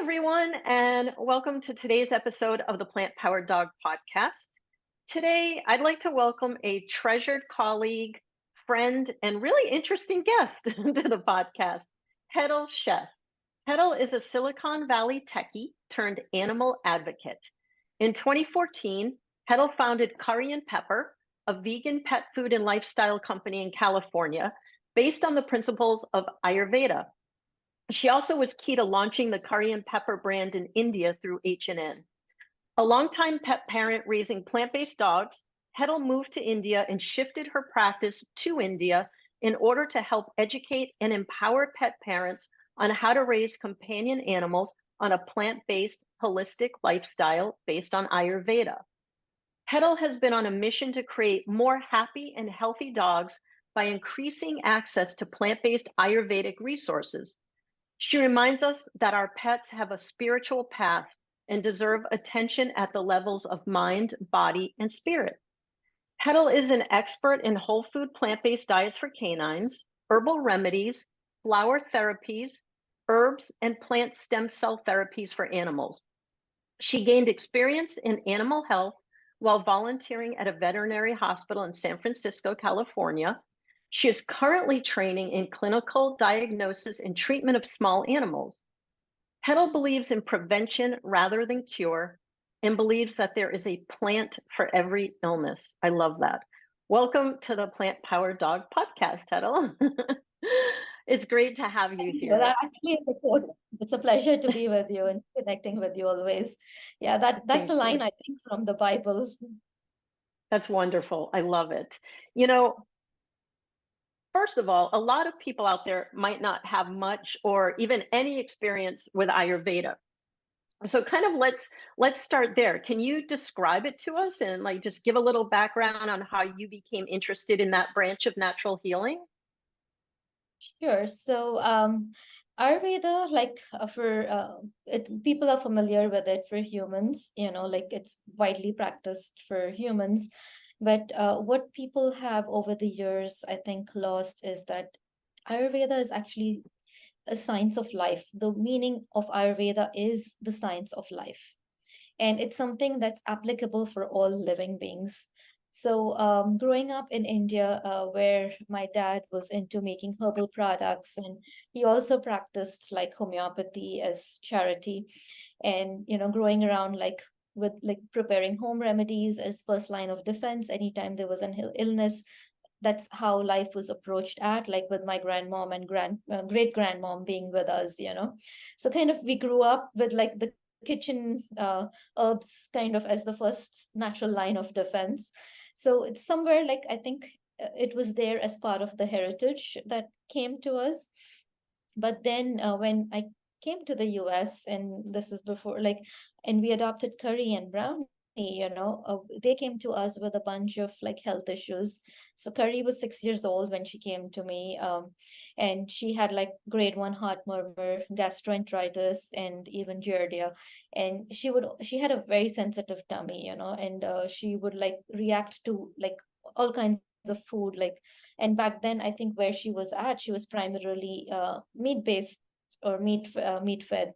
everyone, and welcome to today's episode of the Plant Powered Dog podcast. Today, I'd like to welcome a treasured colleague, friend, and really interesting guest to the podcast, Hetal Sheth. Hetal is a Silicon Valley techie turned animal advocate. In 2014, Hetal founded Curry and Pepper, a vegan pet food and lifestyle company in California, based on the principles of Ayurveda. She also was key to launching the Curry and Pepper brand in India through H&N. A longtime pet parent raising plant-based dogs, Hetal moved to India and shifted her practice to India in order to help educate and empower pet parents on how to raise companion animals on a plant-based holistic lifestyle based on Ayurveda. Hetal has been on a mission to create more happy and healthy dogs by increasing access to plant-based Ayurvedic resources. She reminds us that our pets have a spiritual path and deserve attention at the levels of mind, body, and spirit. Hetal is an expert in whole food plant-based diets for canines, herbal remedies, flower therapies, herbs, and plant stem cell therapies for animals. She gained experience in animal health while volunteering at a veterinary hospital in San Francisco, California. She is currently training in clinical diagnosis and treatment of small animals. Hetal believes in prevention rather than cure and believes that there is a plant for every illness. I love that. Welcome to the Plant Powered Dog podcast, Hetal. It's great to have you here. That actually is a quote. It's a pleasure to be with you and connecting with you always. Yeah, that's a line, I think, from the Bible. That's wonderful. I love it. First of all, a lot of people out there might not have much or even any experience with Ayurveda. So kind of let's start there. Can you describe it to us and just give a little background on how you became interested in that branch of natural healing? Sure. So Ayurveda, people are familiar with it for humans, it's widely practiced for humans. But what people have over the years, I think, lost is that Ayurveda is actually a science of life. The meaning of Ayurveda is the science of life. And it's something that's applicable for all living beings. So growing up in India, where my dad was into making herbal products, and he also practiced like homeopathy as charity, and growing around with preparing home remedies as first line of defense anytime there was an illness. That's how life was approached at, like with my grandmom and great grandmom being with us. So kind of we grew up with like the kitchen herbs kind of as the first natural line of defense. So it's somewhere I think it was there as part of the heritage that came to us. But then when I came to the US, and this is before and we adopted Curry and Brownie, they came to us with a bunch of health issues. So Curry was 6 years old when she came to me, and she had grade 1 heart murmur, gastroenteritis, and even giardia. And she had a very sensitive tummy, and she would react to all kinds of food. And back then, I think where she was at, she was primarily meat based or meat fed.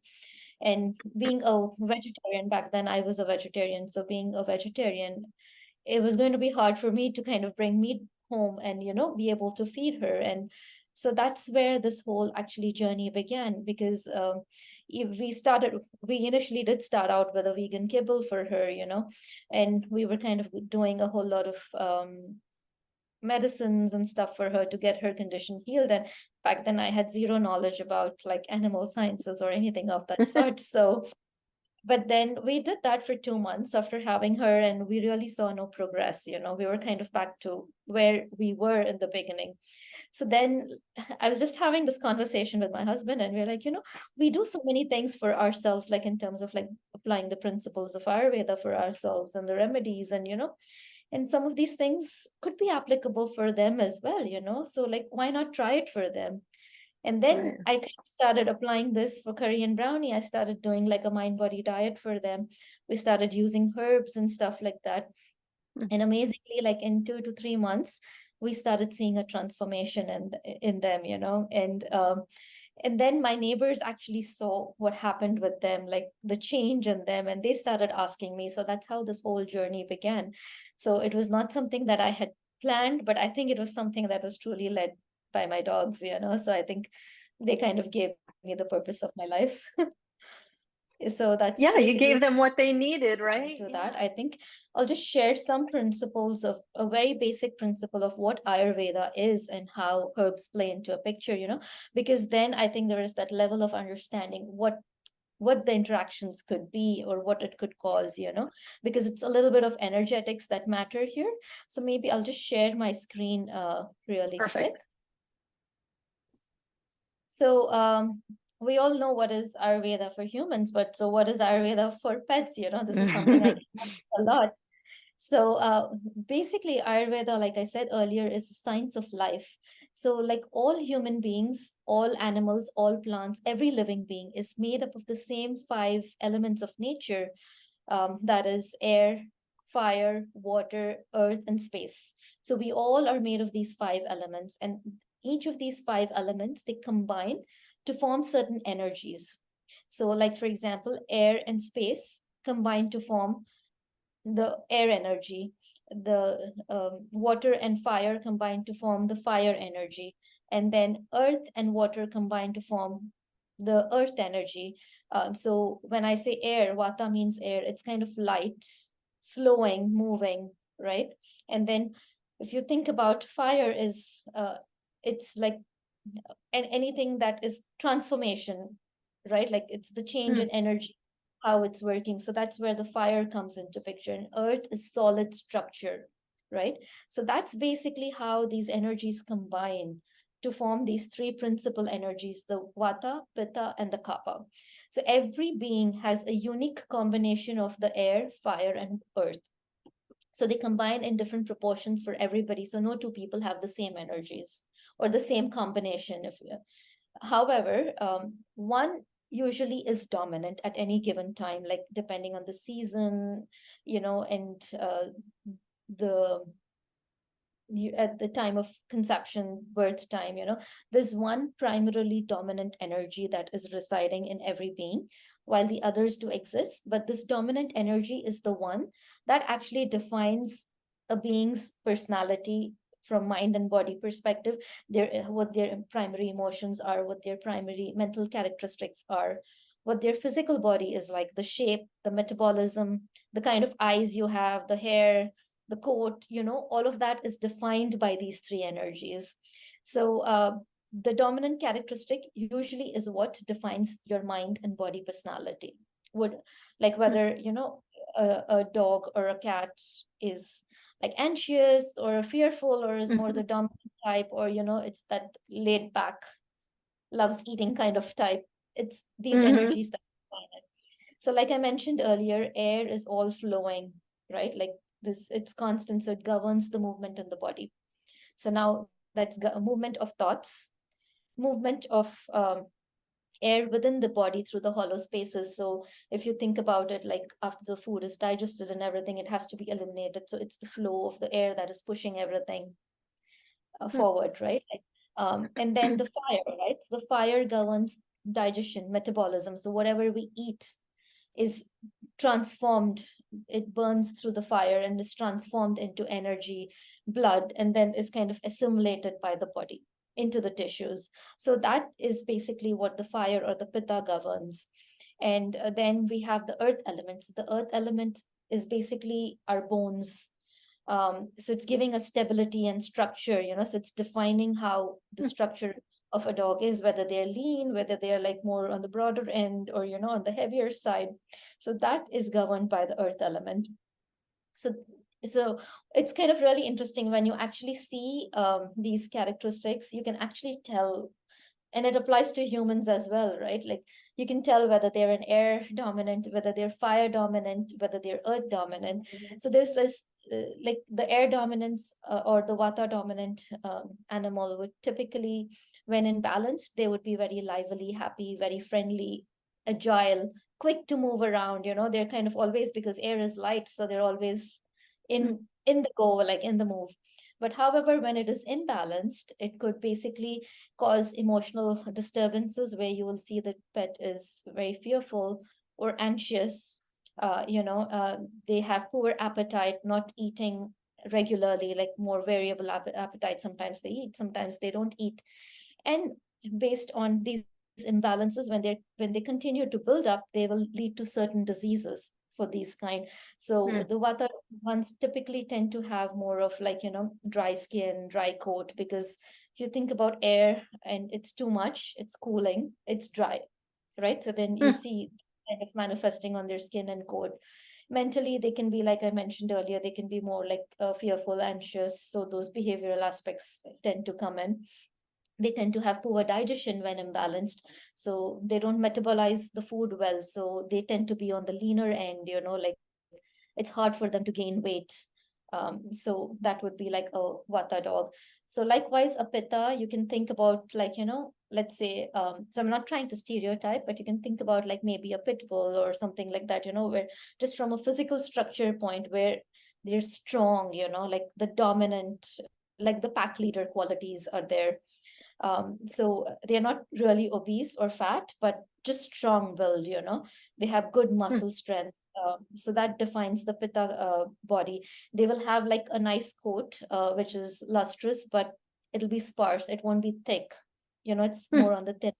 And being a vegetarian back then, I was a vegetarian. So being a vegetarian, it was going to be hard for me to kind of bring meat home and, be able to feed her. And so that's where this whole actually journey began, because we initially did start out with a vegan kibble for her, and we were kind of doing a whole lot of medicines and stuff for her to get her condition healed. And back then I had zero knowledge about animal sciences or anything of that sort. So but then we did that for 2 months after having her, and we really saw no progress. We were kind of back to where we were in the beginning. So then I was just having this conversation with my husband, and we're like, we do so many things for ourselves, in terms of applying the principles of Ayurveda for ourselves and the remedies, and some of these things could be applicable for them as well, so why not try it for them? And then I kind of started applying this for Curry and Brownie. I started doing a mind body diet for them. We started using herbs and stuff like that. And amazingly, in 2 to 3 months, we started seeing a transformation in them, And then my neighbors actually saw what happened with them, like the change in them, and they started asking me. So that's how this whole journey began. So it was not something that I had planned, but I think it was something that was truly led by my dogs, So I think they kind of gave me the purpose of my life. So that's Yeah, you basically gave them what they needed, right? to that. Yeah. I think I'll just share some principles of a very basic principle of what Ayurveda is and how herbs play into a picture, because then I think there is that level of understanding what the interactions could be or what it could cause, because it's a little bit of energetics that matter here. So maybe I'll just share my screen really quick. Perfect. So we all know what is Ayurveda for humans, but so what is Ayurveda for pets? This is something I get asked a lot. So basically, Ayurveda, like I said earlier, is the science of life. So like all human beings, all animals, all plants, every living being is made up of the same five elements of nature. That is air, fire, water, earth, and space. So we all are made of these five elements, and each of these five elements, they combine to form certain energies. So like, for example, air and space combine to form the air energy. The water and fire combine to form the fire energy. And then earth and water combine to form the earth energy. So when I say air, vata means air. It's kind of light, flowing, moving, right? And then if you think about fire is, it's like anything that is transformation, right? Like it's the change in Mm, energy, how it's working. So that's where the fire comes into picture. And earth is solid structure, right? So that's basically how these energies combine to form these three principal energies, the vata, pitta, and the kapha. So every being has a unique combination of the air, fire, and earth. So they combine in different proportions for everybody. So no two people have the same energies or the same combination. However, one usually is dominant at any given time, like depending on the season, and the at the time of conception, birth time, there's one primarily dominant energy that is residing in every being, while the others do exist. But this dominant energy is the one that actually defines a being's personality from mind and body perspective, what their primary emotions are, what their primary mental characteristics are, what their physical body is like, the shape, the metabolism, the kind of eyes you have, the hair, the coat, all of that is defined by these three energies. So the dominant characteristic usually is what defines your mind and body personality. Would like mm, whether, a dog or a cat is like anxious or fearful or is more the mhm, dominant type, or, it's that laid back, loves eating kind of type. It's these mhm, energies that define it. So like I mentioned earlier, air is all flowing, right? Like this, it's constant, so it governs the movement in the body. So now that's movement of thoughts, movement of air within the body through the hollow spaces. So if you think about it, like after the food is digested and everything, it has to be eliminated. So it's the flow of the air that is pushing everything mm, forward, right? And then the fire, right? So the fire governs digestion, metabolism. So whatever we eat is transformed, it burns through the fire and is transformed into energy, blood, and then is kind of assimilated by the body into the tissues. So that is basically what the fire or the pitta governs. And then we have the earth elements. The earth element is basically our bones. So it's giving us stability and structure, so it's defining how the mm. structure of a dog is, whether they're lean, whether they're like more on the broader end, or on the heavier side. So that is governed by the earth element. So so it's kind of really interesting when you actually see these characteristics. You can actually tell, and it applies to humans as well, right? Like you can tell whether they're an air dominant, whether they're fire dominant, whether they're earth dominant. So there's this like the air dominance or the vata dominant animal would typically, when in balance, they would be very lively, happy, very friendly, agile, quick to move around. They're kind of always, because air is light, so they're always Mm, in the go, like in the move. But however, when it is imbalanced, it could basically cause emotional disturbances where you will see the pet is very fearful or anxious. They have poor appetite, not eating regularly, like more variable appetite. Sometimes they eat, sometimes they don't eat. And based on these imbalances, when they continue to build up, they will lead to certain diseases for these kind. So Mm, the vata ones typically tend to have more of like, dry skin, dry coat, because if you think about air and it's too much, it's cooling, it's dry, right? So then you mm, see kind of manifesting on their skin and coat. Mentally, they can be, like I mentioned earlier, they can be more like fearful, anxious. So those behavioral aspects tend to come in. They tend to have poor digestion when imbalanced, so they don't metabolize the food well, so they tend to be on the leaner end, like it's hard for them to gain weight. So that would be like a vata dog. So likewise, a pitta, you can think about, like, let's say, so I'm not trying to stereotype, but you can think about like maybe a pit bull or something like that, where just from a physical structure point, where they're strong, like the dominant, like the pack leader qualities are there. So they're not really obese or fat, but just strong build, They have good mm, muscle strength. So that defines the pitta body. They will have like a nice coat, which is lustrous, but it'll be sparse. It won't be thick. It's mm, more on the thin.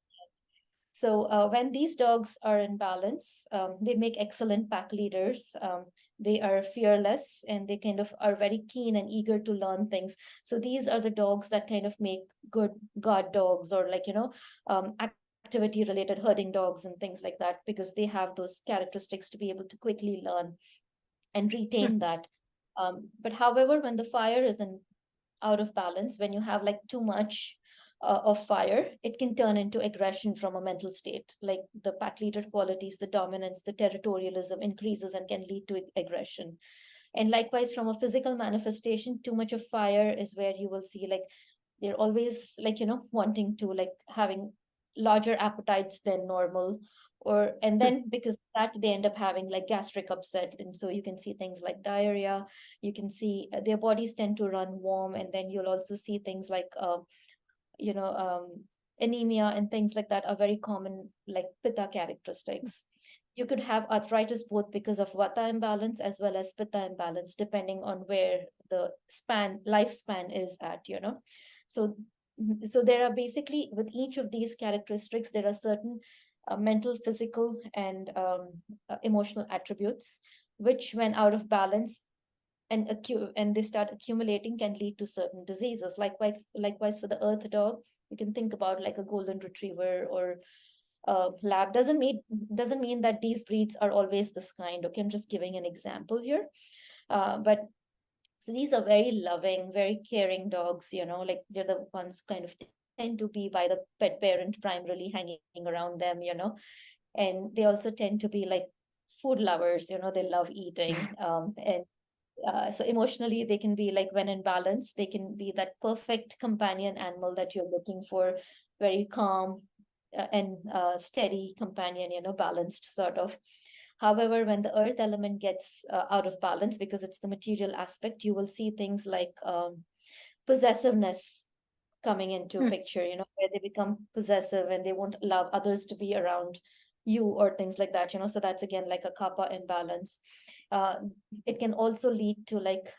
So when these dogs are in balance, they make excellent pack leaders. They are fearless and they kind of are very keen and eager to learn things. So these are the dogs that kind of make good guard dogs, or like, activity related herding dogs and things like that, because they have those characteristics to be able to quickly learn and mm, retain that. But however, when the fire is in out of balance, when you have like too much of fire, it can turn into aggression from a mental state. Like the pack leader qualities, the dominance, the territorialism increases and can lead to aggression. And likewise, from a physical manifestation, too much of fire is where you will see like they're always like, wanting to, like, having larger appetites than normal. Or, and mm, then because of that, they end up having like gastric upset. And so you can see things like diarrhea. You can see their bodies tend to run warm. And then you'll also see things like, you know, um, anemia and things like that are very common, like pitta characteristics. You could have arthritis both because of vata imbalance as well as pitta imbalance, depending on where the lifespan is at, So, so there are basically, with each of these characteristics, there are certain mental, physical, and emotional attributes, which, when out of balance, and they start accumulating, can lead to certain diseases. Likewise for the earth dog, you can think about like a golden retriever or lab. Doesn't mean that these breeds are always this kind. Okay, I'm just giving an example here. But so these are very loving, very caring dogs, like they're the ones who kind of tend to be by the pet parent primarily, hanging around them, and they also tend to be like food lovers, they love eating. And so emotionally, they can be like, when in balance, they can be that perfect companion animal that you're looking for, very calm and steady companion, balanced sort of. However, when the earth element gets out of balance, because it's the material aspect, you will see things like possessiveness coming into mm, picture, where they become possessive and they won't allow others to be around you or things like that, So that's again like a kappa imbalance. Uh, it can also lead to like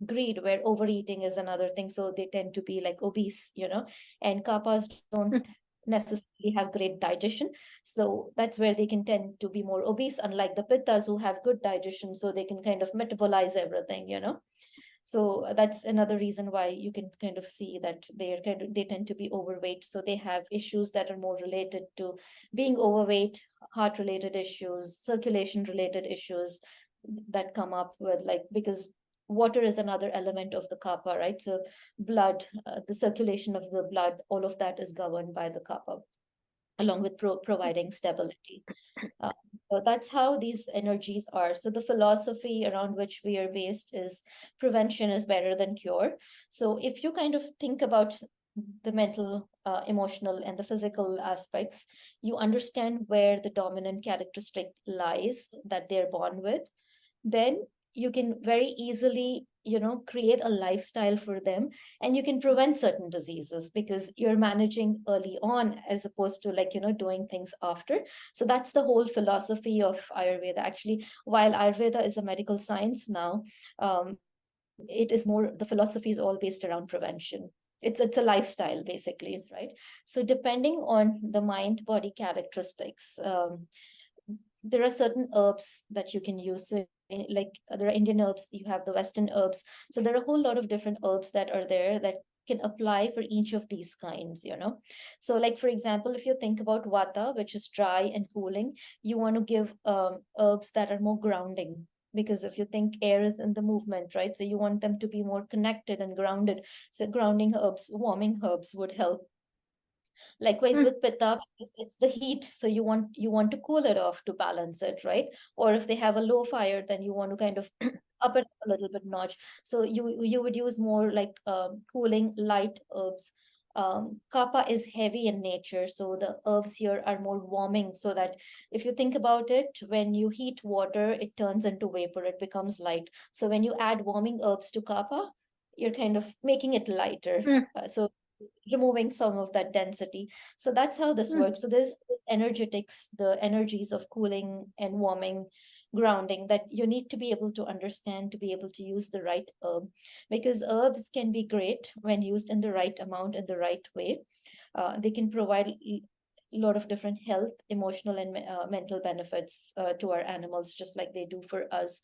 greed, where overeating is another thing. So they tend to be like obese, and kappas don't mm, necessarily have great digestion. So that's where they can tend to be more obese, unlike the pittas who have good digestion. So they can kind of metabolize everything, So that's another reason why you can kind of see that they tend to be overweight. So they have issues that are more related to being overweight, heart related issues, circulation related issues that come up with, like, because water is another element of the kapha, right? So blood, the circulation of the blood, all of that is governed by the kapha, along with providing stability. Uh, so that's how these energies are. So the philosophy around which we are based is prevention is better than cure. So if you kind of think about the mental, emotional, and the physical aspects, you understand where the dominant characteristic lies that they're born with, then you can very easily create a lifestyle for them, and you can prevent certain diseases because you're managing early on as opposed to like doing things after. So that's the whole philosophy of Ayurveda. Actually, while Ayurveda is a medical science now, it is more, the philosophy is all based around prevention. It's a lifestyle basically, right? So depending on the mind body characteristics, there are certain herbs that you can use. So, like there are Indian herbs, you have the Western herbs. So there are a whole lot of different herbs that are there that can apply for each of these kinds. So, like for example, if you think about Vata, which is dry and cooling, you want to give herbs that are more grounding. Because if you think air is in the movement, right? So you want them to be more connected and grounded. So grounding herbs, warming herbs would help. Likewise Mm, with pitta, because it's the heat, so you want to cool it off to balance it, right? Or if they have a low fire, then you want to kind of up it a little bit notch. So you would use more like cooling light herbs. Kapha is heavy in nature, so the herbs here are more warming. So that if you think about it, when you heat water, it turns into vapor, it becomes light. So when you add warming herbs to kapha, you're kind of making it lighter. mm, So removing some of that density. So that's how this mm. works. So there's this energetics, the energies of cooling and warming, grounding, that you need to be able to understand to be able to use the right herb, because herbs can be great when used in the right amount in the right way. They can provide a lot of different health, emotional, and mental benefits to our animals, just like they do for us.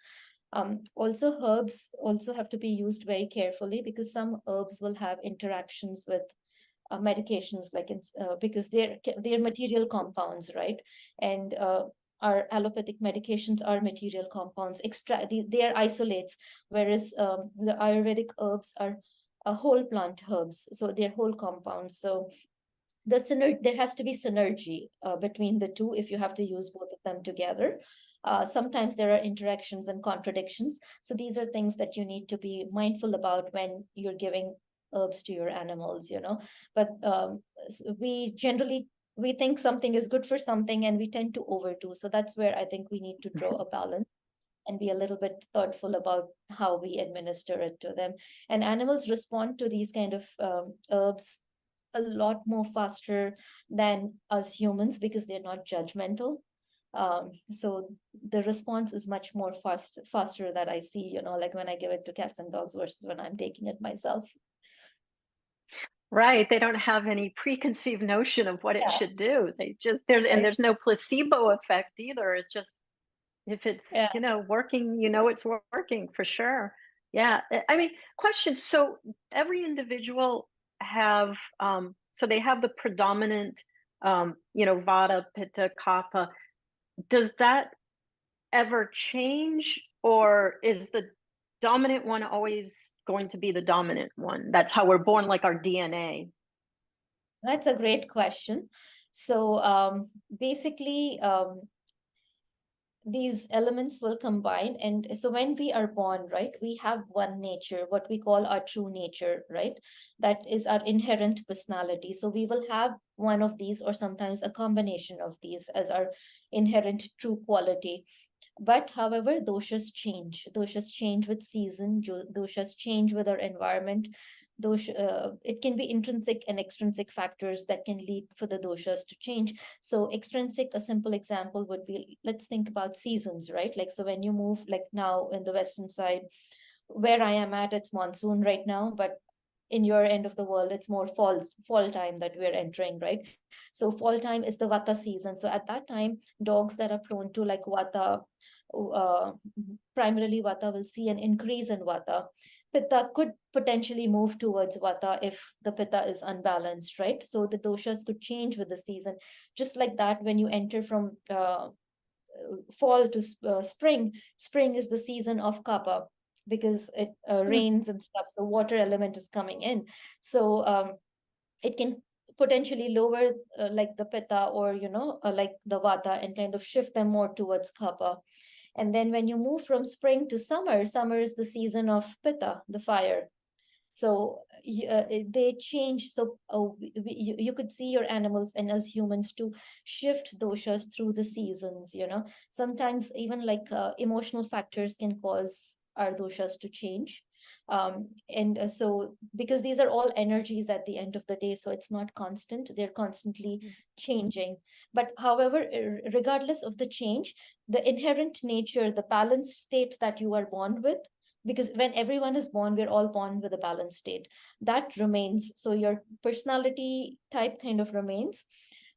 Also, herbs also have to be used very carefully because some herbs will have interactions with medications, like because they're material compounds, right? And our allopathic medications are material compounds. They are isolates, whereas the Ayurvedic herbs are whole plant herbs, so they're whole compounds. So there has to be synergy between the two if you have to use both of them together. Sometimes there are interactions and contradictions, so these are things that you need to be mindful about when you're giving herbs to your animals. But we think something is good for something and we tend to overdo, so that's where I think we need to draw a balance and be a little bit thoughtful about how we administer it to them. And animals respond to these kind of herbs a lot more faster than us humans because they're not judgmental. So the response is much more faster that I see, like when I give it to cats and dogs versus when I'm taking it myself. Right. They don't have any preconceived notion of what it Yeah, should do. They just there and right. there's no placebo effect either. It's just if it's, Yeah. working, it's working for sure. Yeah. I mean, question. So every individual have so they have the predominant Vata, Pitta, Kapha. Does that ever change, or is the dominant one always going to be the dominant one? That's how we're born, like our DNA. That's a great question. So basically, these elements will combine. And so when we are born, right, we have one nature, what we call our true nature, right? That is our inherent personality. So we will have one of these or sometimes a combination of these as our inherent true quality. But however, doshas change. Doshas change with season, doshas change with our environment. It can be intrinsic and extrinsic factors that can lead for the doshas to change. So extrinsic, a simple example would be, let's think about seasons, right? Like, so when you move, like now in the western side, where I am at, it's monsoon right now, but in your end of the world, it's more fall time that we're entering, right? So fall time is the vata season. So at that time, dogs that are prone to like vata, uh, primarily vata, will see an increase in vata. Pitta could potentially move towards vata if the pitta is unbalanced, right? So the doshas could change with the season. Just like that, when you enter from fall to spring, spring is the season of kapha because it Hmm. rains and stuff. So water element is coming in. So it can potentially lower like the pitta or like the vata and kind of shift them more towards kapha. And then when you move from spring to summer, summer is the season of pitta, the fire. So they change. So you could see your animals and as humans to shift doshas through the seasons. Sometimes even like emotional factors can cause our doshas to change. So because these are all energies at the end of the day, so it's not constant, they're constantly changing. But however, regardless of the change, the inherent nature, the balanced state that you are born with, because when everyone is born, we're all born with a balanced state, that remains. So your personality type kind of remains,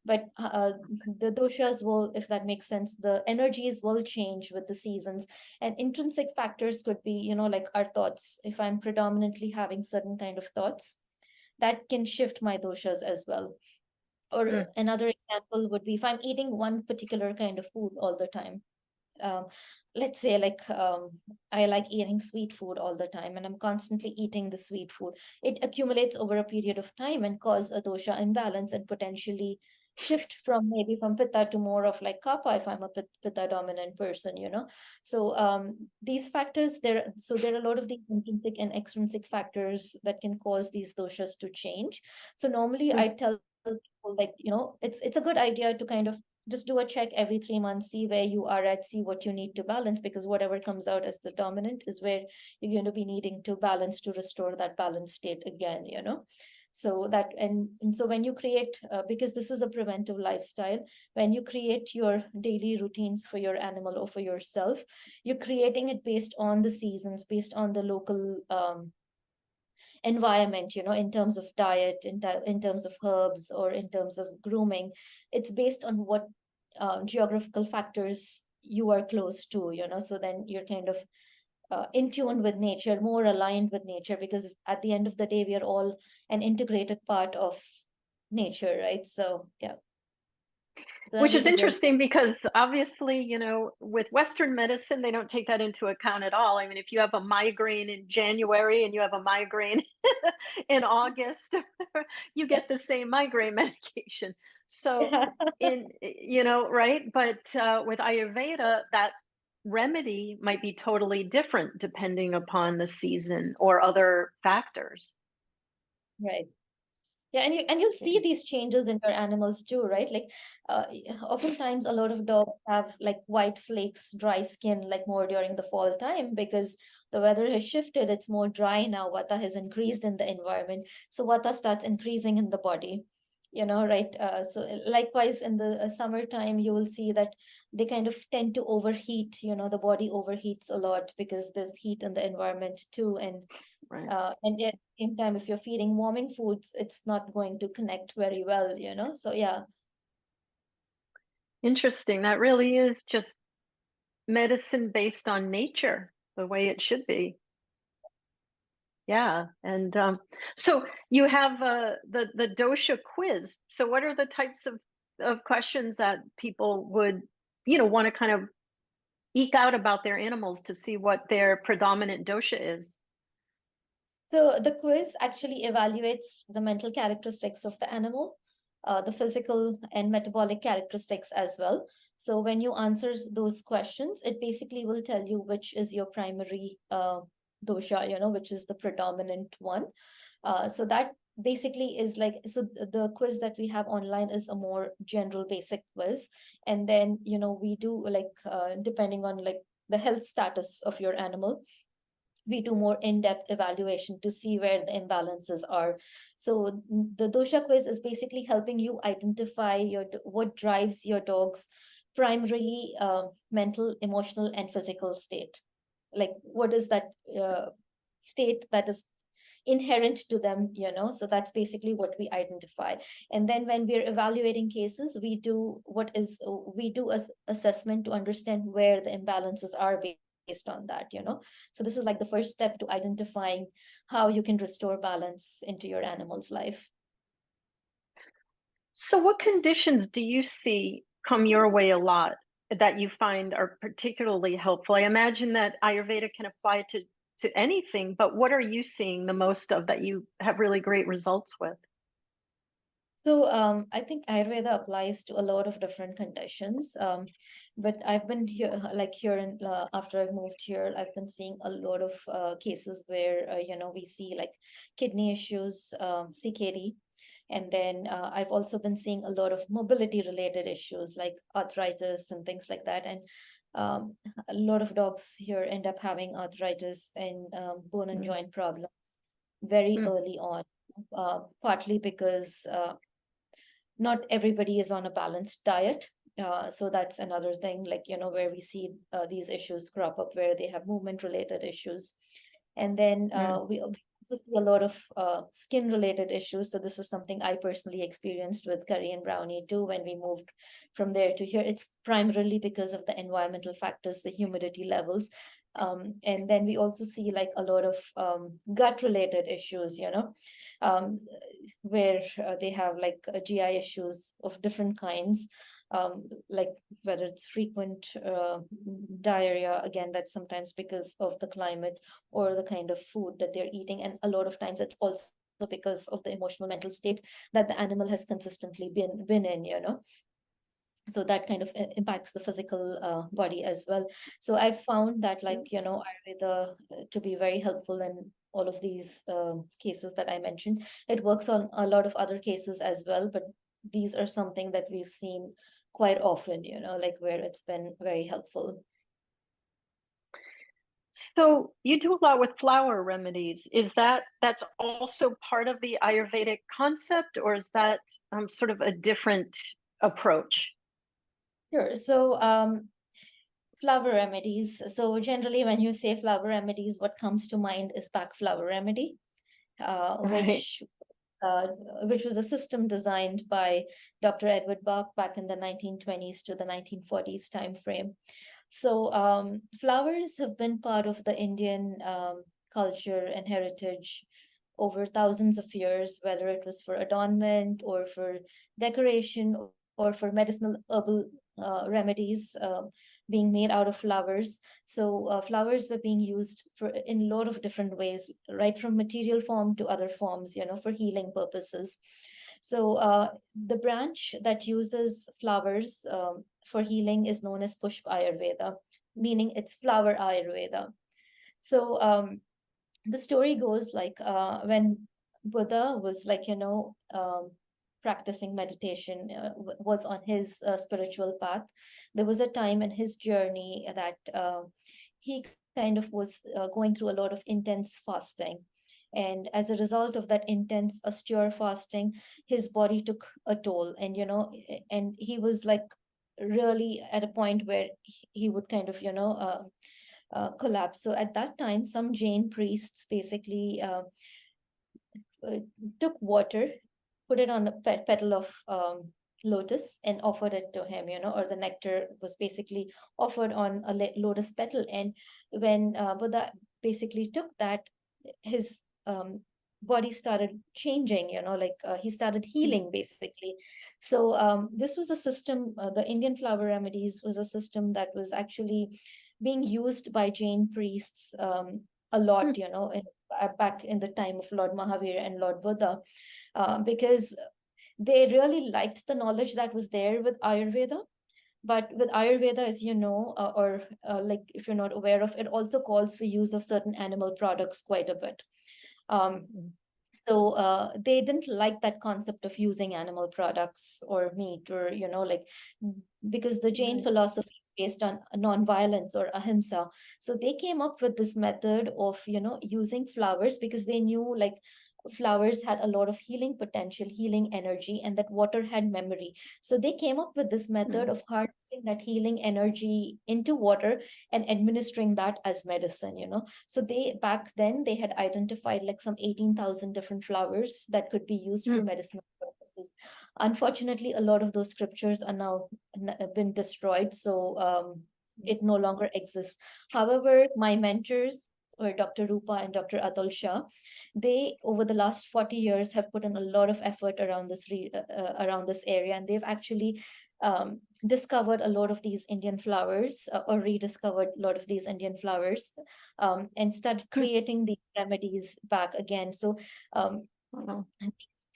but the doshas will, if that makes sense, the energies will change with the seasons. And intrinsic factors could be, like our thoughts. If I'm predominantly having certain kind of thoughts, that can shift my doshas as well. Or Mm. another example would be if I'm eating one particular kind of food all the time. um, let's say like I like eating sweet food all the time, and I'm constantly eating the sweet food. It accumulates over a period of time and cause a dosha imbalance, and potentially shift from maybe from pitta to more of like kapha if I'm a pitta dominant person. So these factors there, so there are a lot of these intrinsic and extrinsic factors that can cause these doshas to change. So normally I Mm. tell people, like, it's a good idea to kind of just do a check every 3 months, see where you are at, see what you need to balance, because whatever comes out as the dominant is where you're going to be needing to balance to restore that balanced state again. So that, and so when you create, because this is a preventive lifestyle, when you create your daily routines for your animal or for yourself, you're creating it based on the seasons, based on the local environment, in terms of diet, in terms of herbs, or in terms of grooming. It's based on what geographical factors you are close to. So then you're kind of in tune with nature, more aligned with nature, because at the end of the day, we are all an integrated part of nature, right? So yeah, so that Which is was a good. interesting because obviously, with Western medicine, they don't take that into account at all. I mean, if you have a migraine in January and you have a migraine in August, you get the same migraine medication. So, right? But with Ayurveda, that remedy might be totally different depending upon the season or other factors. Right. Yeah, and you'll see Yeah. these changes in your animals too, right? Like, oftentimes a lot of dogs have like white flakes, dry skin, like more during the fall time, because the weather has shifted. It's more dry now. Vata has increased in the environment, so Vata starts increasing in the body. Right? So likewise, in the summertime, you will see that they kind of tend to overheat. The body overheats a lot because there's heat in the environment too, Right. and at the same time, if you're feeding warming foods, it's not going to connect very well. So yeah. Interesting. That really is just medicine based on nature, the way it should be. Yeah, and so you have the dosha quiz. So what are the types of questions that people would, want to kind of eke out about their animals to see what their predominant dosha is? So the quiz actually evaluates the mental characteristics of the animal, the physical and metabolic characteristics as well. So when you answer those questions, it basically will tell you which is your primary dosha, which is the predominant one. So that basically is like, so the quiz that we have online is a more general basic quiz. And then, we do like, depending on like the health status of your animal, we do more in-depth evaluation to see where the imbalances are. So the dosha quiz is basically helping you identify what drives your dog's primarily mental, emotional, and physical state. Like, what is that state that is inherent to them. So that's basically what we identify. And then when we're evaluating cases, we do assessment to understand where the imbalances are based on that. So this is like the first step to identifying how you can restore balance into your animal's life. So what conditions do you see come your way a lot that you find are particularly helpful? I imagine that Ayurveda can apply to anything, but what are you seeing the most of that you have really great results with? So I think Ayurveda applies to a lot of different conditions. But I've been here, like here in after I've moved here, I've been seeing a lot of cases where we see like kidney issues, CKD, and then I've also been seeing a lot of mobility related issues like arthritis and things like that. And Um, a lot of dogs here end up having arthritis and bone and Mm, joint problems very mm, early on, partly because not everybody is on a balanced diet. So that's another thing, like, where we see these issues crop up, where they have movement related issues. And then mm. we also see a lot of skin related issues. So this was something I personally experienced with Curry and Brownie too when we moved from there to here. It's primarily because of the environmental factors, the humidity levels. And then we also see like a lot of gut related issues, um, where they have like GI issues of different kinds, like whether it's frequent diarrhea, again, that's sometimes because of the climate or the kind of food that they're eating. And a lot of times it's also because of the emotional mental state that the animal has consistently been in, so that kind of impacts the physical body as well. So I found that, Mm. like, Ayurveda to be very helpful in all of these cases that I mentioned. It works on a lot of other cases as well, but these are something that we've seen quite often, like where it's been very helpful. So you do a lot with flower remedies. Is that's also part of the Ayurvedic concept, or is that sort of a different approach? Sure. So flower remedies. So generally when you say flower remedies, what comes to mind is back flower remedy, uh, Right. which uh, which was a system designed by Dr. Edward Bach back in the 1920s to the 1940s time frame. So flowers have been part of the Indian culture and heritage over thousands of years, whether it was for adornment or for decoration or for medicinal herbal remedies being made out of flowers. So flowers were being used for in a lot of different ways, right from material form to other forms, for healing purposes. So the branch that uses flowers for healing is known as Pushp Ayurveda, meaning it's flower Ayurveda. So the story goes like when Buddha was like, practicing meditation, was on his spiritual path. There was a time in his journey that he kind of was going through a lot of intense fasting. And as a result of that intense austere fasting, his body took a toll. And, and he was like really at a point where he would kind of, collapse. So at that time, some Jain priests basically uh, took water, put it on a petal of lotus, and offered it to him, or the nectar was basically offered on a lotus petal. And when Buddha basically took that, his body started changing, like he started Mm, healing basically. So this was a system, the Indian flower remedies was a system that was actually being used by Jain priests a mm, lot, back in the time of Lord Mahavir and Lord Buddha, because they really liked the knowledge that was there with Ayurveda. But with Ayurveda, as you know, or like if you're not aware of, it also calls for use of certain animal products quite a bit. Um, mm, so they didn't like that concept of using animal products or meat, or like, because the Jain right. philosophy is based on non-violence or ahimsa. So they came up with this method of using flowers, because they knew like flowers had a lot of healing potential, healing energy, and that water had memory. So they came up with this method Mm, of harnessing that healing energy into water and administering that as medicine. So they, back then, they had identified like some 18,000 different flowers that could be used for mm, medicinal purposes. Unfortunately, a lot of those scriptures are now been destroyed, so mm, it no longer exists. However, my mentors were Dr. Rupa and Dr. Atul Shah. They, over the last 40 years, have put in a lot of effort around around this area, and they've actually discovered a lot of these Indian flowers, or rediscovered a lot of these Indian flowers, and started mm. creating these remedies back again. So um, Wow.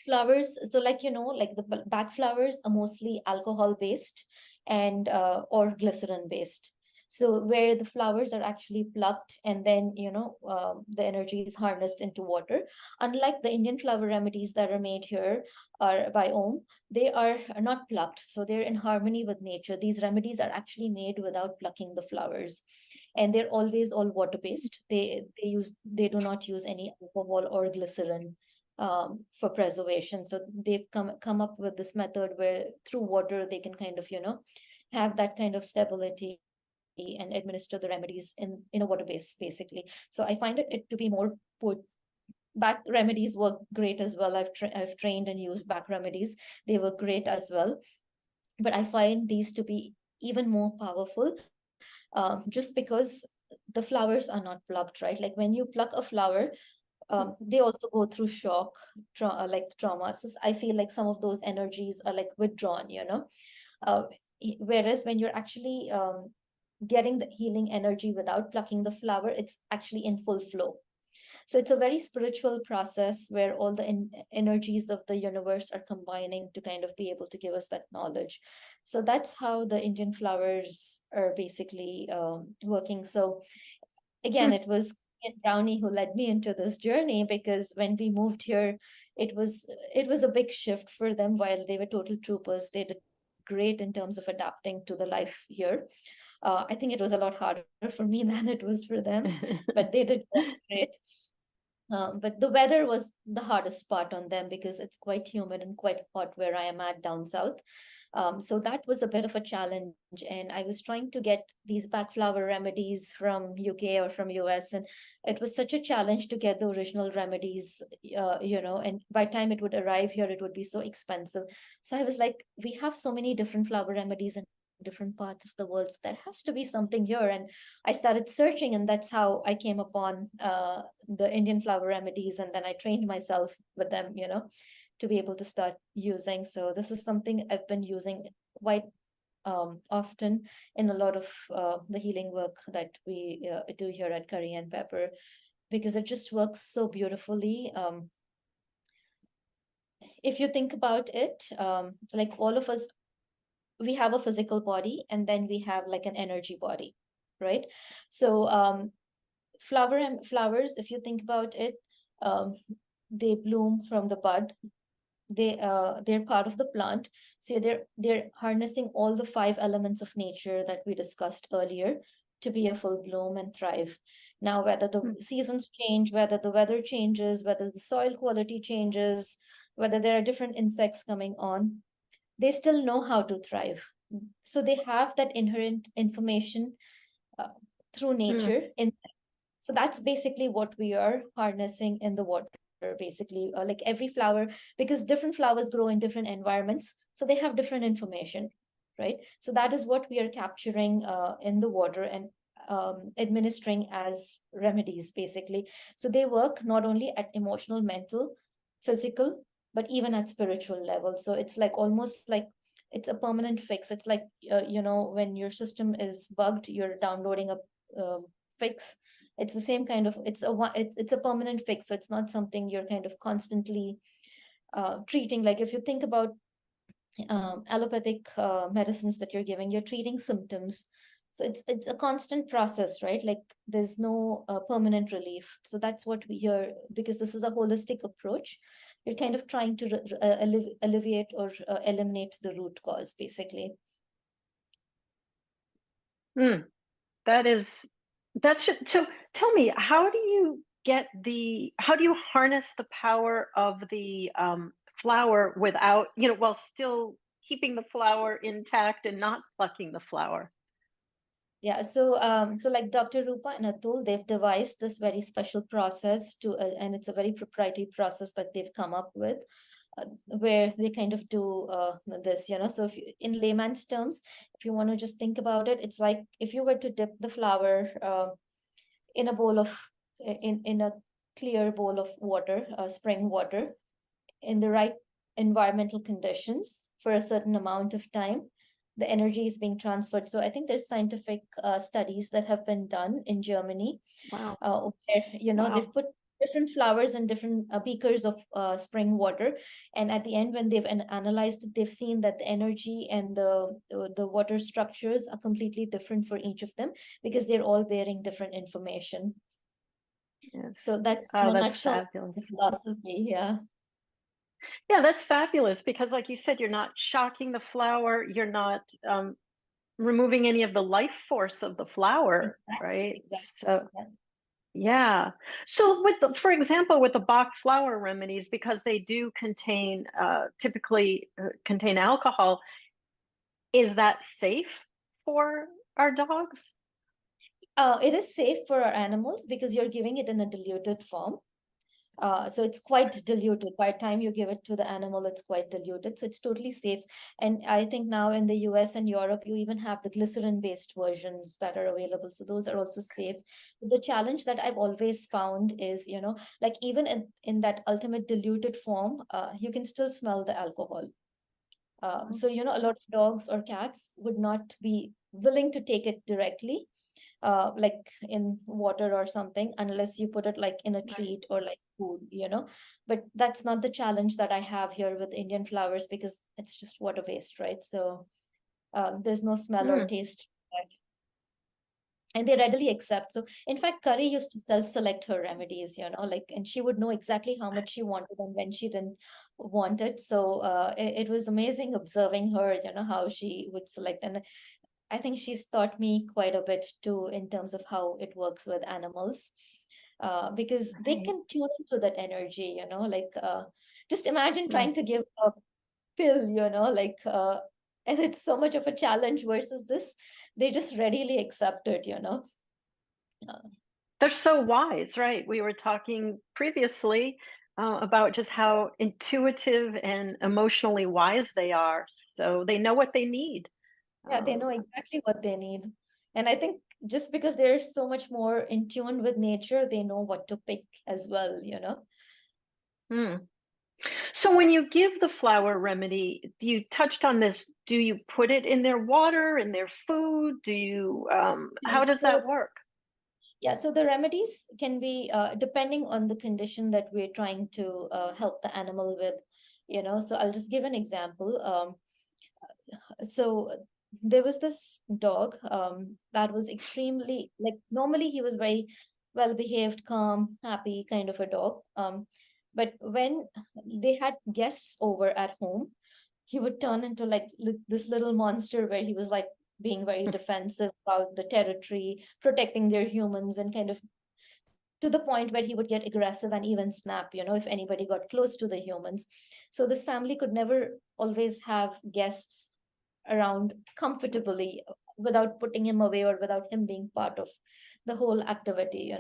flowers, so like, like the back flowers are mostly alcohol based and or glycerin based. So where the flowers are actually plucked and then, the energy is harnessed into water. Unlike the Indian flower remedies that are made here or by Om, they are not plucked. So they're in harmony with nature. These remedies are actually made without plucking the flowers. And they're always all water-based. They do not use any alcohol or glycerin for preservation. So they've come up with this method where through water they can kind of, have that kind of stability and administer the remedies in a water base, basically. So I find it to be more put. Back remedies work great as well. I've trained and used back remedies. They work great as well. But I find these to be even more powerful, just because the flowers are not plucked, right? Like when you pluck a flower, they also go through shock, like trauma. So I feel like some of those energies are like withdrawn, Uh, Whereas when you're actually getting the healing energy without plucking the flower, it's actually in full flow. So it's a very spiritual process where all the energies of the universe are combining to kind of be able to give us that knowledge. So that's how the Indian flowers are basically working. So again, Hmm. it was Brownie who led me into this journey, because when we moved here, it was a big shift for them. While they were total troopers, they did great in terms of adapting to the life here. I think it was a lot harder for me than it was for them, but they did great. But the weather was the hardest part on them because it's quite humid and quite hot where I am at down south. So that was a bit of a challenge. And I was trying to get these backflower remedies from UK or from US. And it was such a challenge to get the original remedies, and by the time it would arrive here, it would be so expensive. So I was like, we have so many different flower remedies in different parts of the world. So there has to be something here. And I started searching, and that's how I came upon the Indian flower remedies. And then I trained myself with them, to be able to start using. So this is something I've been using quite often in a lot of the healing work that we do here at Curry and Pepper, because it just works so beautifully. If you think about it, like all of us, we have a physical body, and then we have like an energy body, right? So flowers, if you think about it, um, they bloom from the bud. They're part of the plant. So they're harnessing all the five elements of nature that we discussed earlier to be a full bloom and thrive. Now, whether the Hmm. seasons change, whether the weather changes, whether the soil quality changes, whether there are different insects coming on, they still know how to thrive. So they have that inherent information uh, through Hmm. nature. So that's basically what we are harnessing in the water, basically, like every flower, because different flowers grow in different environments, so they have different information, right? So that is what we are capturing in the water and administering as remedies, basically. So they work not only at emotional, mental, physical, but even at spiritual level. So it's like almost like it's a permanent fix. It's like when your system is bugged, you're downloading a fix. It's the same kind of, it's a permanent fix. So it's not something you're kind of constantly treating. Like if you think about allopathic medicines that you're giving, you're treating symptoms. So it's a constant process, right? Like there's no permanent relief. So that's what we hear, because this is a holistic approach. You're kind of trying to alleviate or eliminate the root cause, basically. Hmm. That is so tell me, how do you harness the power of the flower without, while still keeping the flower intact and not plucking the flower? Yeah, so like Dr. Rupa and Atul, they've devised this very special process and it's a very proprietary process that they've come up with, where they kind of do this, So if in layman's terms, if you want to just think about it, it's like if you were to dip the flower in a bowl of, in a clear bowl of water, spring water, in the right environmental conditions for a certain amount of time, the energy is being transferred. So I think there's scientific studies that have been done in Germany, Wow. where they've Wow. put different flowers and different beakers of spring water. And at the end, when they've analyzed it, they've seen that the energy and the water structures are completely different for each of them because they're all bearing different information. Yes. So that's in Oh, a that's nutshell the fabulous. philosophy. Yeah. Yeah, that's fabulous because, like you said, you're not shocking the flower. You're not removing any of the life force of the flower, Exactly. right? Exactly. So, Yeah. yeah. So, with the, for example, with the Bach flower remedies, because they do contain typically contain alcohol, is that safe for our dogs? It is safe for our animals because you're giving it in a diluted form. So it's quite diluted. By the time you give it to the animal, it's quite diluted. So it's totally safe. And I think now in the US and Europe, you even have the glycerin-based versions that are available. So those are also safe. The challenge that I've always found is, like even in that ultimate diluted form, you can still smell the alcohol. So, a lot of dogs or cats would not be willing to take it directly, like in water or something, unless you put it like in a Right. treat or like food. But that's not the challenge that I have here with Indian flowers because it's just water based, right? So there's no smell or Mm, taste. And they readily accept. So, in fact, Curry used to self-select her remedies, like, and she would know exactly how much she wanted and when she didn't want it. So, it was amazing observing her, how she would select. And I think she's taught me quite a bit too in terms of how it works with animals, because they right. can tune into that energy, like just imagine Mm. trying to give a pill, like, and it's so much of a challenge versus this. They just readily accept it. Uh, They're so wise, right? We were talking previously about just how intuitive and emotionally wise they are. So they know what they need. yeah, they Um, know exactly what they need. And I think just because they're so much more in tune with nature, they know what to pick as well. hmm. So when you give the flower remedy, you touched on this. Do you put it in their water, in their food? Do you, Yeah. how does So that work? yeah, so the remedies can be depending on the condition that we're trying to help the animal with. So I'll just give an example. So there was this dog that was extremely, like, normally he was very well behaved, calm, happy kind of a dog. But when they had guests over at home, he would turn into like this little monster where he was like being very defensive about the territory, protecting their humans, and kind of to the point where he would get aggressive and even snap, if anybody got close to the humans. So this family could never always have guests around comfortably without putting him away or without him being part of the whole activity.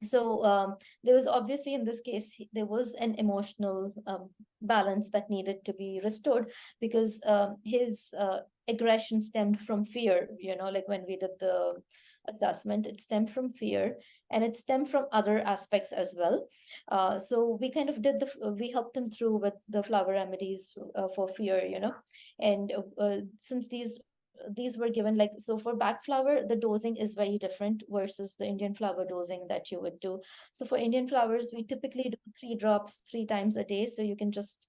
So there was obviously in this case there was an emotional balance that needed to be restored because his aggression stemmed from fear. Like when we did the assessment, it stemmed from fear and it stemmed from other aspects as well. So we kind of we helped him through with the flower remedies for fear. And since these were given, like, so for back flower the dosing is very different versus the Indian flower dosing that you would do. So for Indian flowers we typically do 3 drops 3 times a day, so you can just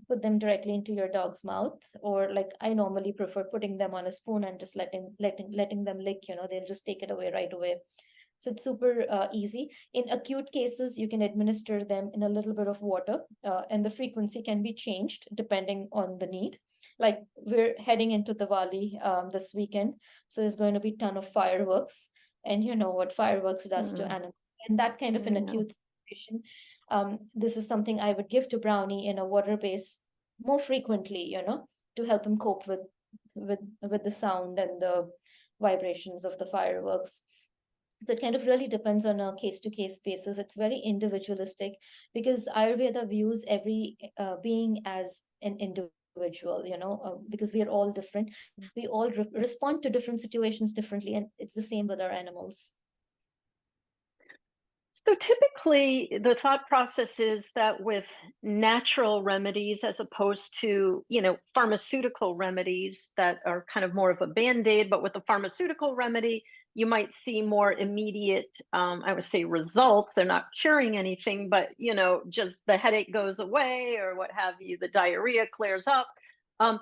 put them directly into your dog's mouth, or like I normally prefer putting them on a spoon and just letting them lick. They'll just take it away right away. So it's super easy. In acute cases, you can administer them in a little bit of water, and the frequency can be changed depending on the need. Like we're heading into Diwali this weekend, so there's going to be a ton of fireworks, and you know what fireworks does to Mm, animals. And that kind of an I know. acute situation, this is something I would give to Brownie in a water base more frequently, to help him cope with the sound and the vibrations of the fireworks. So it kind of really depends on a case to case basis. It's very individualistic because Ayurveda views every being as an individual, because we are all different. We all respond to different situations differently, and it's the same with our animals. So typically, the thought process is that with natural remedies, as opposed to, pharmaceutical remedies that are kind of more of a band-aid, but with a pharmaceutical remedy, you might see more immediate, I would say, results. They're not curing anything, but, just the headache goes away or what have you, the diarrhea clears up. Um,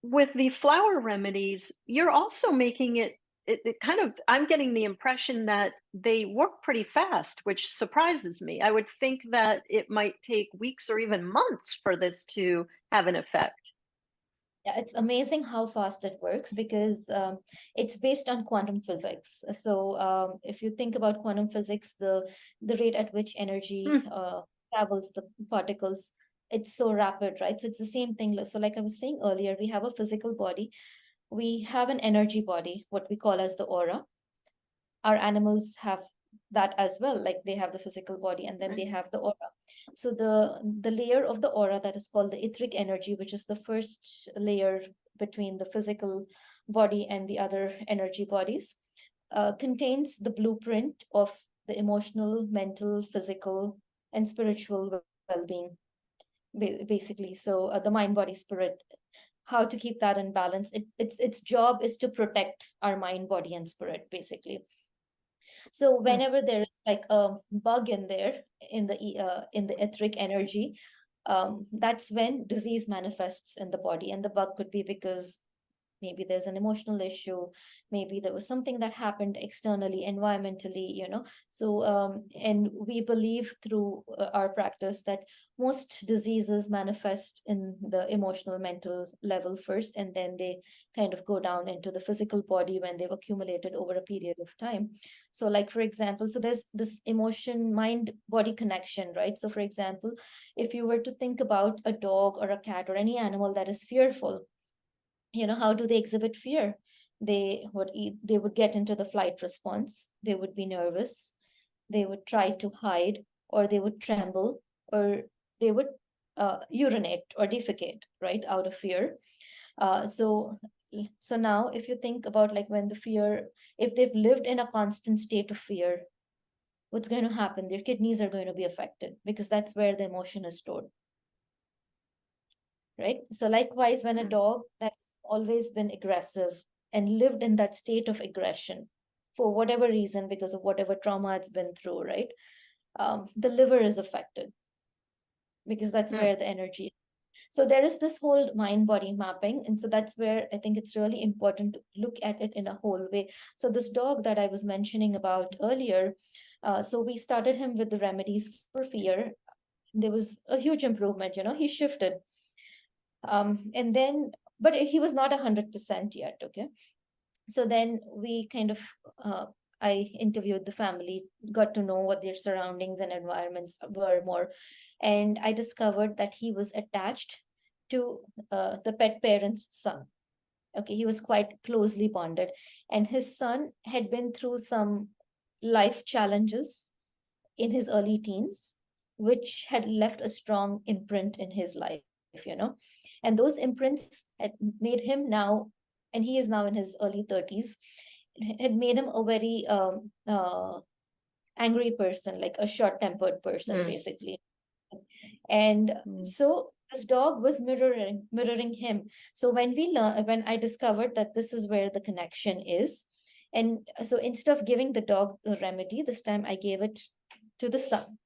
with the flower remedies, you're also making it kind of, I'm getting the impression that they work pretty fast, which surprises me. I would think that it might take weeks or even months for this to have an effect. Yeah, it's amazing how fast it works because it's based on quantum physics. So if you think about quantum physics, the rate at which energy Hmm, travels the particles, it's so rapid, right? So it's the same thing. So like I was saying earlier, we have a physical body, we have an energy body, what we call as the aura. Our animals have that as well, like they have the physical body and then they right. have the aura. So the layer of the aura that is called the etheric energy, which is the first layer between the physical body and the other energy bodies, contains the blueprint of the emotional, mental, physical, and spiritual well-being, basically. So the mind, body, spirit, how to keep that in balance. Its job is to protect our mind, body, and spirit, basically. So Hmm. whenever there is like a bug in there in the etheric energy, that's when disease manifests in the body. And the bug could be because maybe there's an emotional issue, maybe there was something that happened externally, environmentally, so and we believe through our practice that most diseases manifest in the emotional mental level first, and then they kind of go down into the physical body when they've accumulated over a period of time. So like for example, so there's this emotion mind body connection, right? So for example, if you were to think about a dog or a cat or any animal that is fearful, how do they exhibit fear? They would get into the flight response, they would be nervous, they would try to hide, or they would tremble, or they would urinate or defecate, right, out of fear. So now if you think about like when the fear, if they've lived in a constant state of fear, what's going to happen? Their kidneys are going to be affected because that's where the emotion is stored, right? So likewise, when a Hmm. dog that's always been aggressive and lived in that state of aggression for whatever reason, because of whatever trauma it's been through, right? The liver is affected because that's Hmm. where the energy is. So there is this whole mind body mapping. And so that's where I think it's really important to look at it in a whole way. So this dog that I was mentioning about earlier, so we started him with the remedies for fear. There was a huge improvement, he shifted. And then, but he was not 100% yet. Okay. So then we kind of, I interviewed the family, got to know what their surroundings and environments were more. And I discovered that he was attached to the pet parent's son. Okay. He was quite closely bonded. And his son had been through some life challenges in his early teens, which had left a strong imprint in his life, And those imprints had made him now, and he is now in his early 30s, had made him a very angry person, like a short-tempered person, Hmm. basically. And Hmm. so this dog was mirroring him. So when I discovered that this is where the connection is, and so instead of giving the dog the remedy, this time I gave it to the son.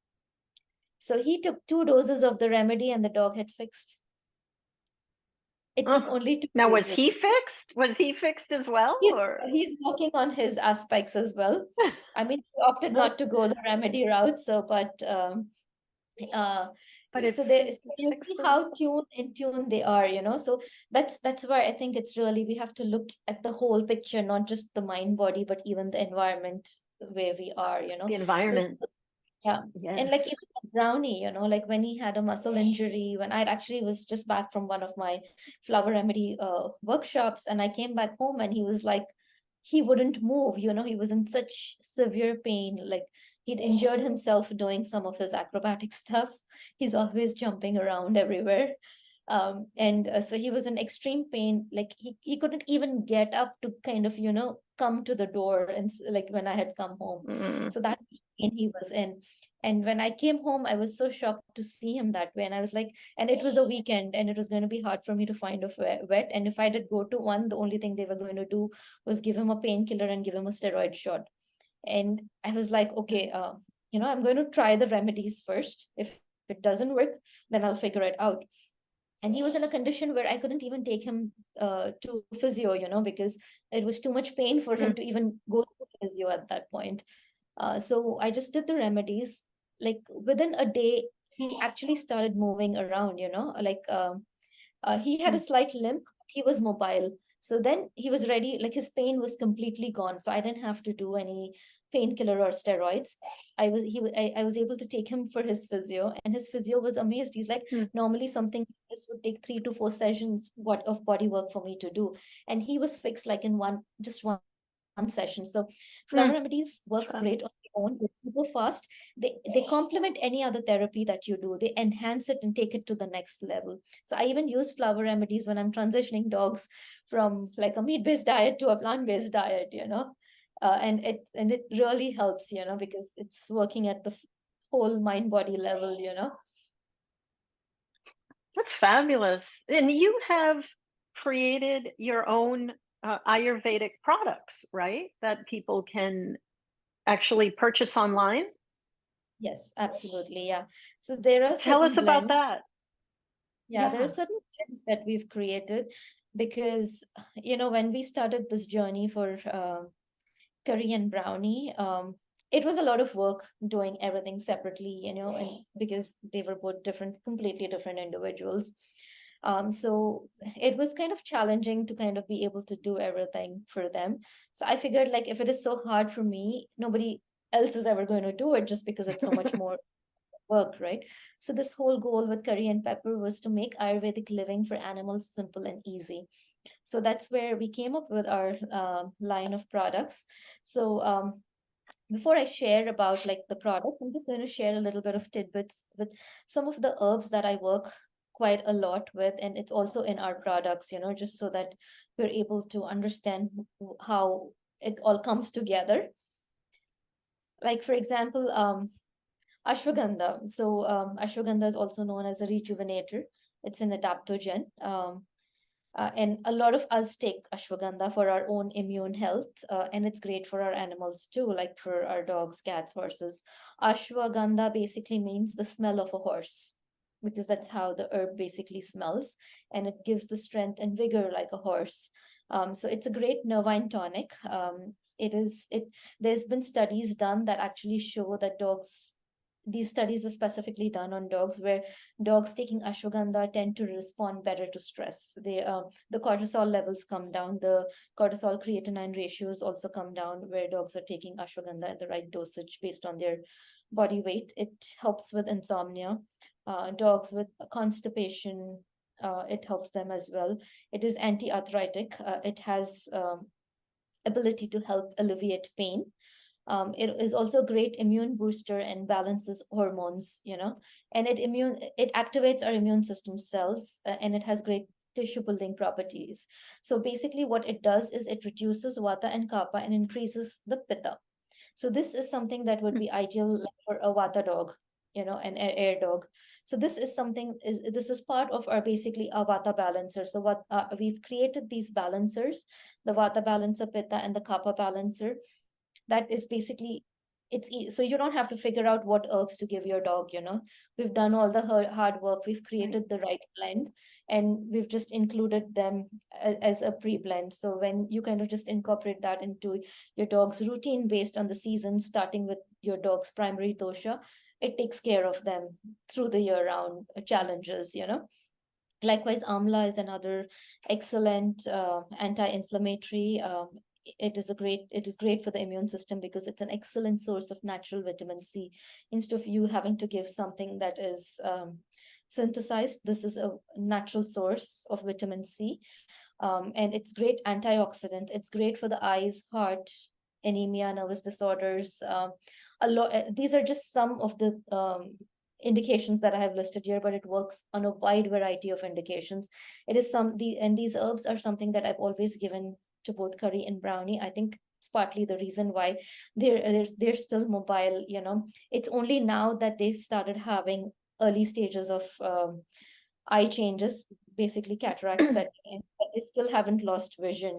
So he took 2 doses of the remedy and the dog had fixed. It took Oh. only two Now, was he doses. fixed? Was he fixed as well, He's or? he's working on his aspects as well. I mean, he opted not to go the remedy route, so but uh But it so they it so you see fixed it. how in tune they are, so that's why I think it's really we have to look at the whole picture, not just the mind body, but even the environment where we are, The so environment. yeah. And like Yes. even with Brownie, like when he had a muscle injury, when I actually was just back from one of my flower remedy workshops, and I came back home and he was like, he wouldn't move, he was in such severe pain. Like he'd injured himself doing some of his acrobatic stuff. He's always jumping around everywhere. And so he was in extreme pain. Like he couldn't even get up to kind of, come to the door and like when I had come home. Mm. So that and he was in. And when I came home, I was so shocked to see him that way. And I was like, and it was a weekend and it was going to be hard for me to find a vet. And if I did go to one, the only thing they were going to do was give him a painkiller and give him a steroid shot. And I was like, okay, I'm going to try the remedies first. If it doesn't work, then I'll figure it out. And he was in a condition where I couldn't even take him to physio, because it was too much pain for him Mm, to even go to physio at that point. So I just did the remedies. Like within a day, he actually started moving around, he had a mm, slight limp. He was mobile. So then he was ready, like his pain was completely gone. So I didn't have to do any painkiller or steroids. I was able to take him for his physio, and his physio was amazed. He's like, mm, normally something like this would take 3 to 4 sessions of body work for me to do. And he was fixed like in one session. So flower mm. remedies work Fab- great on their own. They're super fast. They complement any other therapy that you do. They enhance it and take it to the next level. So I even use flower remedies when I'm transitioning dogs from like a meat-based diet to a plant-based diet, and it really helps, because it's working at the whole mind-body level. That's fabulous. And you have created your own Ayurvedic products, right? That people can actually purchase online. Yes, absolutely. Yeah. So there are Tell certain us about blends. that. Yeah, there are Yeah. certain blends that we've created because, when we started this journey for curry and brownie, it was a lot of work doing everything separately, and because they were both different, completely different individuals. So it was kind of challenging to kind of be able to do everything for them. So I figured like if it is so hard for me, nobody else is ever going to do it just because it's so much more work, right? So this whole goal with curry and pepper was to make Ayurvedic living for animals simple and easy. So that's where we came up with our line of products. So before I share about like the products, I'm just going to share a little bit of tidbits with some of the herbs that I work quite a lot with, and it's also in our products, just so that we're able to understand how it all comes together. Like for example, ashwagandha. So ashwagandha is also known as a rejuvenator. It's an adaptogen. And a lot of us take ashwagandha for our own immune health, and it's great for our animals too, like for our dogs, cats, horses. Ashwagandha basically means the smell of a horse, because that's how the herb basically smells, and it gives the strength and vigor like a horse. So it's a great nervine tonic. It is it. There's been studies done that actually show that dogs. These studies were specifically done on dogs where dogs taking ashwagandha tend to respond better to stress. The cortisol levels come down, the cortisol creatinine ratios also come down where dogs are taking ashwagandha at the right dosage based on their body weight. It helps with insomnia. Dogs with constipation, it helps them as well. It is anti-arthritic. It has ability to help alleviate pain. It is also a great immune booster and balances hormones, and it activates our immune system cells, and it has great tissue building properties. So basically what it does is it reduces vata and kapha and increases the pitta. So this is something that would Mm, be ideal like for a vata dog, an air dog. So this is part of our basically a vata balancer. So what we've created these balancers, the vata balancer, pitta, and the kapha balancer, that is basically so you don't have to figure out what herbs to give your dog. We've done all the hard work, we've right. created the right blend, and we've just included them as a pre-blend. So when you kind of just incorporate that into your dog's routine based on the season, starting with your dog's primary dosha, it takes care of them through the year round challenges. Likewise, amla is another excellent anti-inflammatory. It is great for the immune system because it's an excellent source of natural vitamin C. Instead of you having to give something that is synthesized, this is a natural source of vitamin C, and it's great antioxidant. It's great for the eyes, heart, anemia, nervous disorders. A lot. These are just some of the indications that I have listed here, but it works on a wide variety of indications. It is and these herbs are something that I've always given to both curry and brownie. I think it's partly the reason why they're still mobile. It's only now that they've started having early stages of eye changes, basically cataracts setting in, but they still haven't lost vision.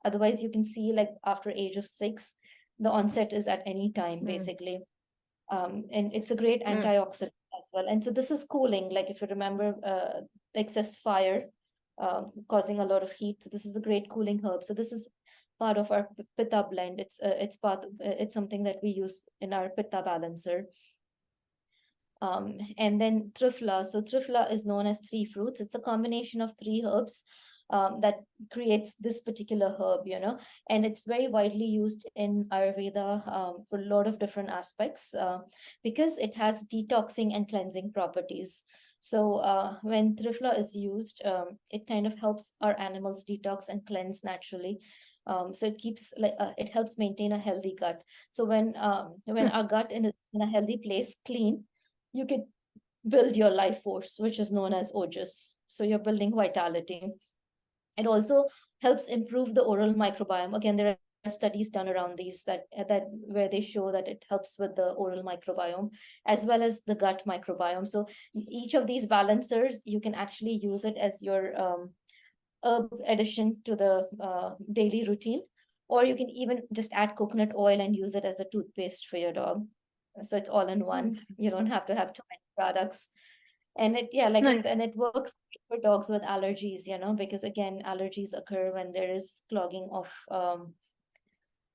Otherwise, you can see like after age of 6, the onset is at any time, Mm, basically. And it's a great mm, antioxidant as well. And so this is cooling, like if you remember excess fire causing a lot of heat. So this is a great cooling herb. So this is part of our pitta blend. It's something that we use in our pitta balancer. And then trifla. So trifla is known as 3 fruits. It's a combination of 3 herbs that creates this particular herb. And it's very widely used in Ayurveda for a lot of different aspects because it has detoxing and cleansing properties. So when trifla is used, it kind of helps our animals detox and cleanse naturally. So it helps maintain a healthy gut. So when mm. our gut in a healthy place, clean, you can build your life force, which is known as ojas. So you're building vitality. It also helps improve the oral microbiome. Again, there are studies done around these that where they show that it helps with the oral microbiome as well as the gut microbiome. So each of these balancers, you can actually use it as your herb addition to the daily routine, or you can even just add coconut oil and use it as a toothpaste for your dog. So it's all in one. You don't have to have too many products. And like I Nice. said, it works for dogs with allergies, because again, allergies occur when there is clogging of a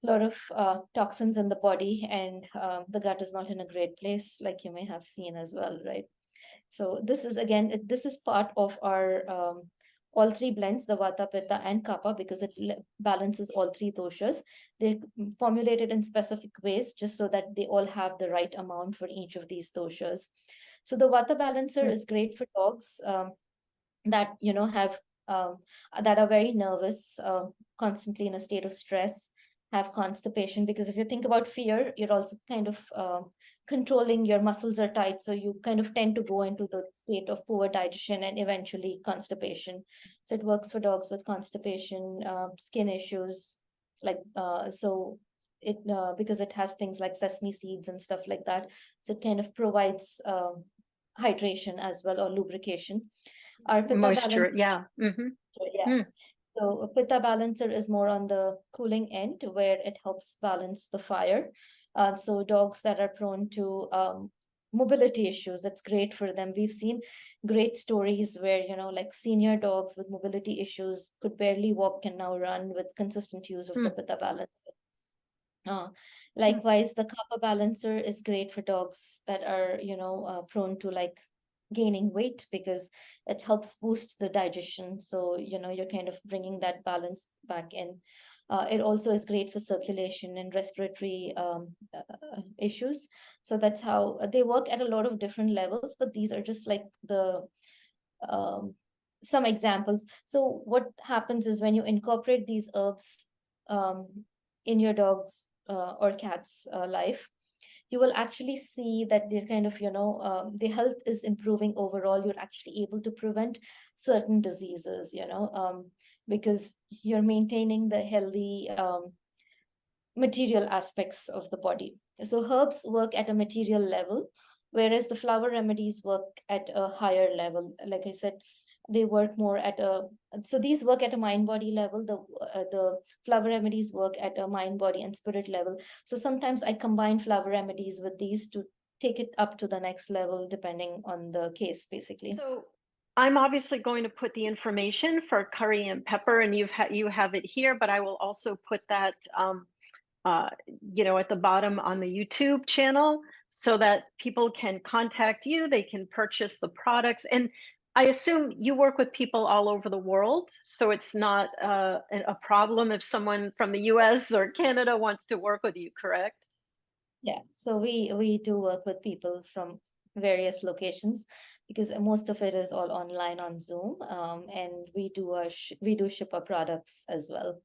lot of toxins in the body, and the gut is not in a great place, like you may have seen as well, right? So this is part of our all 3 blends, the Vata, Pitta, and Kapha, because it balances all 3 doshas. They're formulated in specific ways just so that they all have the right amount for each of these doshas. So the Vata balancer Mm, is great for dogs that have that are very nervous, constantly in a state of stress, have constipation. Because if you think about fear, you're also kind of controlling, your muscles are tight, so you kind of tend to go into the state of poor digestion and eventually constipation. So it works for dogs with constipation, skin issues, like so it because it has things like sesame seeds and stuff like that, so it kind of provides hydration as well, or lubrication. Our pitta moisture. balance, Yeah. yeah. Mm, So a pitta balancer is more on the cooling end, where it helps balance the fire. So dogs that are prone to mobility issues, it's great for them. We've seen great stories where, like senior dogs with mobility issues could barely walk, can now run with consistent use of the mm, pitta balancer. Uh, mm. Likewise, the kappa balancer is great for dogs that are, prone to like gaining weight, because it helps boost the digestion. So, you're kind of bringing that balance back in. It also is great for circulation and respiratory issues. So that's how they work at a lot of different levels, but these are just like the um, some examples. So what happens is when you incorporate these herbs um, in your dog's or cat's life, you will actually see that they're kind of, the health is improving overall. You're actually able to prevent certain diseases, because you're maintaining the healthy material aspects of the body. So herbs work at a material level, whereas the flower remedies work at a higher level. Like I said, they work more at a, so these work at a mind body level. The flower remedies work at a mind body and spirit level. So sometimes I combine flower remedies with these to take it up to the next level, depending on the case, basically. So I'm obviously going to put the information for curry and pepper, and you have it here, but I will also put that uh, at the bottom on the YouTube channel so that people can contact you. They can purchase the products, and I assume you work with people all over the world, so it's not a problem if someone from the U.S. or Canada wants to work with you. Correct? Yeah, so we do work with people from various locations, because most of it is all online on Zoom, and we do ship our products as well.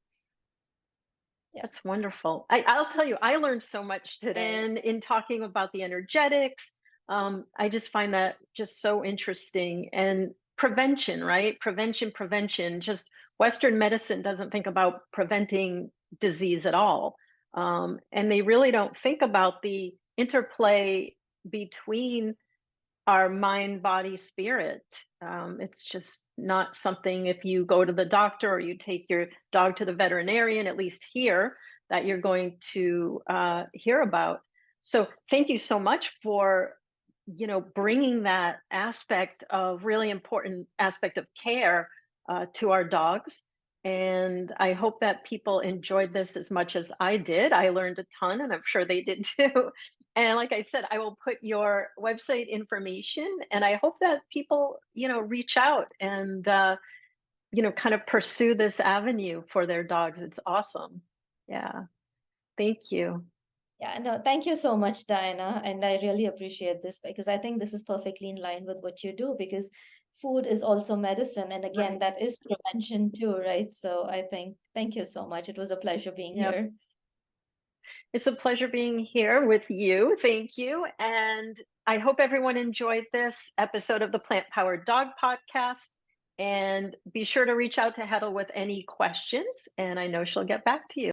Yeah. That's wonderful. I'll tell you, I learned so much today. And in talking about the energetics, I just find that just so interesting. And prevention, right? Prevention. Just Western medicine doesn't think about preventing disease at all. And they really don't think about the interplay between our mind, body, spirit. It's just not something, if you go to the doctor or you take your dog to the veterinarian, at least here, that you're going to hear about. So thank you so much for, bringing that aspect of really important aspect of care to our dogs. And I hope that people enjoyed this as much as I did. I learned a ton, and I'm sure they did too. And like I said, I will put your website information, and I hope that people, reach out and, kind of pursue this avenue for their dogs. It's awesome. Yeah. Thank you. Yeah, no, thank you so much, Diana. And I really appreciate this because I think this is perfectly in line with what you do because food is also medicine. And again, Right. that is prevention too, right? So I think, thank you so much. It was a pleasure being Yep. here. It's a pleasure being here with you. Thank you. And I hope everyone enjoyed this episode of the Plant Powered Dog Podcast. And be sure to reach out to Hetal with any questions, and I know she'll get back to you.